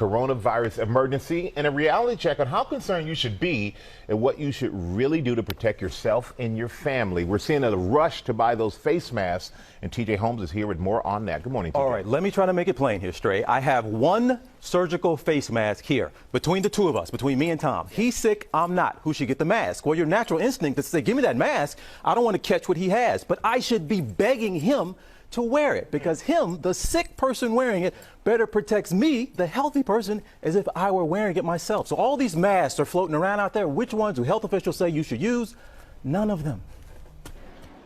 coronavirus emergency and a reality check on how concerned you should be and what you should really do to protect yourself and your family. We're seeing a rush to buy those face masks, and TJ Holmes is here with more on that. Good morning, TJ. All right, let me try to make it plain here, Stray. I have one surgical face mask here between the two of us, between me and Tom. He's sick, I'm not. Who should get the mask? Well, your natural instinct is to say, give me that mask. I don't want to catch what he has, but I should be begging him to wear it, because him, the sick person wearing it, better protects me, the healthy person, as if I were wearing it myself. So all these masks are floating around out there. Which ones do health officials say you should use? None of them.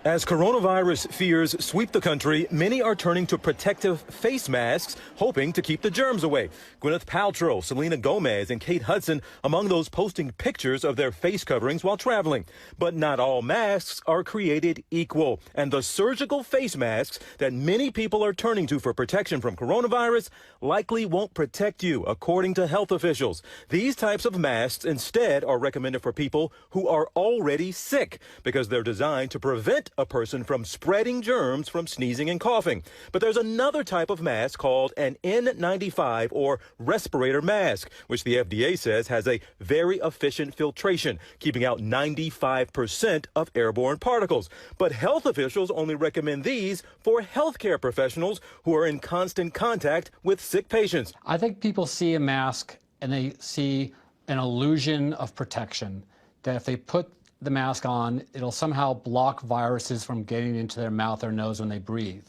As coronavirus fears sweep the country, many are turning to protective face masks, hoping to keep the germs away. Gwyneth Paltrow, Selena Gomez, and Kate Hudson among those posting pictures of their face coverings while traveling. But not all masks are created equal, and the surgical face masks that many people are turning to for protection from coronavirus likely won't protect you, according to health officials. These types of masks instead are recommended for people who are already sick, because they're designed to prevent a person from spreading germs from sneezing and coughing. But there's another type of mask called an N95 or respirator mask, which the FDA says has a very efficient filtration, keeping out 95% of airborne particles. But health officials only recommend these for healthcare professionals who are in constant contact with sick patients. I think people see a mask and they see an illusion of protection, that if they put the mask on, it'll somehow block viruses from getting into their mouth or nose when they breathe.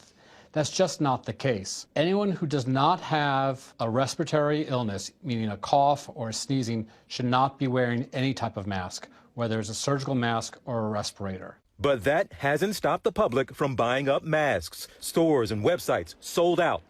That's just not the case. Anyone who does not have a respiratory illness, meaning a cough or sneezing, should not be wearing any type of mask, whether it's a surgical mask or a respirator. But that hasn't stopped the public from buying up masks. Stores and websites sold out.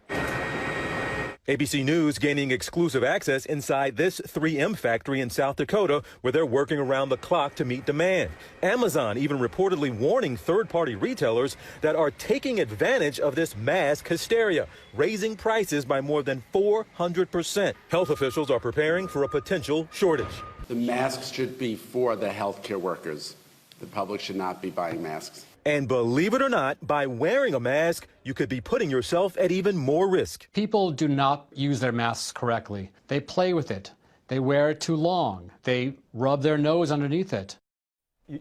ABC News gaining exclusive access inside this 3M factory in South Dakota, where they're working around the clock to meet demand. Amazon even reportedly warning third-party retailers that are taking advantage of this mask hysteria, raising prices by more than 400%. Health officials are preparing for a potential shortage. The masks should be for the healthcare workers. The public should not be buying masks. And believe it or not, by wearing a mask, you could be putting yourself at even more risk. People do not use their masks correctly. They play with it. They wear it too long. They rub their nose underneath it.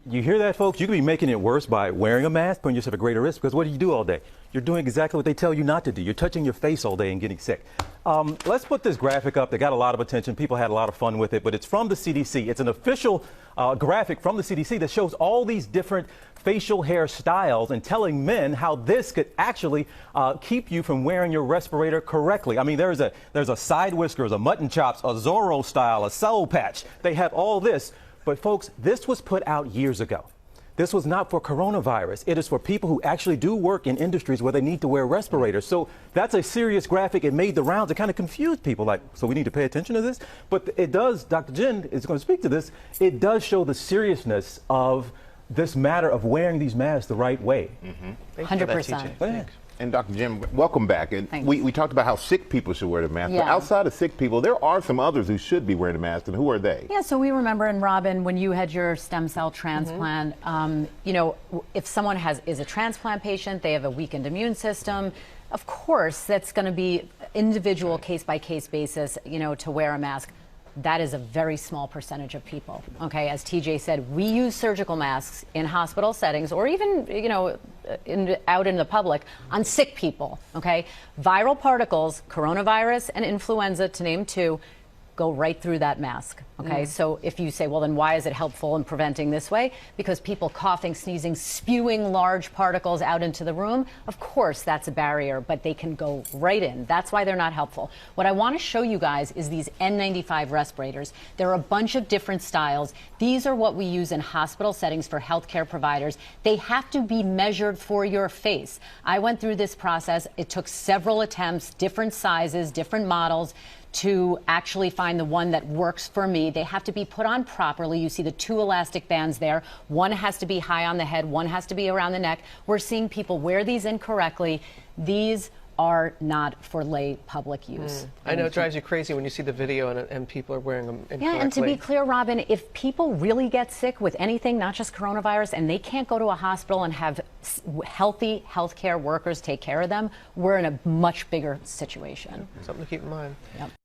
You hear that, folks? You could be making it worse by wearing a mask, putting yourself at greater risk, because what do you do all day? You're doing exactly what they tell you not to do. You're touching your face all day and getting sick. Let's put this graphic up. They got a lot of attention. People had a lot of fun with it, but it's from the CDC. It's an official graphic from the CDC that shows all these different facial hair styles and telling men how this could actually keep you from wearing your respirator correctly. I mean, there's a side whiskers, a mutton chops, a Zorro style, a soul patch. They have all this. But folks, this was put out years ago. This was not for coronavirus. It is for people who actually do work in industries where they need to wear respirators. So that's a serious graphic. It made the rounds. It kind of confused people, like, so we need to pay attention to this? But it does, Dr. Jen is going to speak to this, it does show the seriousness of this matter of wearing these masks the right way. 100%. And Dr. Jim, welcome back. And we talked about how sick people should wear the mask, but outside of sick people, there are some others who should be wearing the mask, and who are they? Yeah, so we remember, and Robin, when you had your stem cell transplant, you know, if someone is a transplant patient, they have a weakened immune system, of course, that's going to be individual case-by-case basis, you know, to wear a mask. That is a very small percentage of people. Okay, as TJ said, we use surgical masks in hospital settings, or even, you know, out in the public on sick people. Okay, viral particles, coronavirus and influenza, to name two, go right through that mask. Okay, so if you say, well, then why is it helpful in preventing this way? Because people coughing, sneezing, spewing large particles out into the room, of course that's a barrier, but they can go right in. That's why they're not helpful. What I want to show you guys is these N95 respirators. There are a bunch of different styles. These are what we use in hospital settings for healthcare providers. They have to be measured for your face. I went through this process. It took several attempts, different sizes, different models, to actually find the one that works for me. They have to be put on properly. You see the two elastic bands there. One has to be high on the head, one has to be around the neck. We're seeing people wear these incorrectly. These are not for lay public use. I know it drives you crazy when you see the video and people are wearing them incorrectly. Yeah, and to be clear, Robin, if people really get sick with anything, not just coronavirus, and they can't go to a hospital and have healthy healthcare workers take care of them, we're in a much bigger situation. Something to keep in mind. Yep.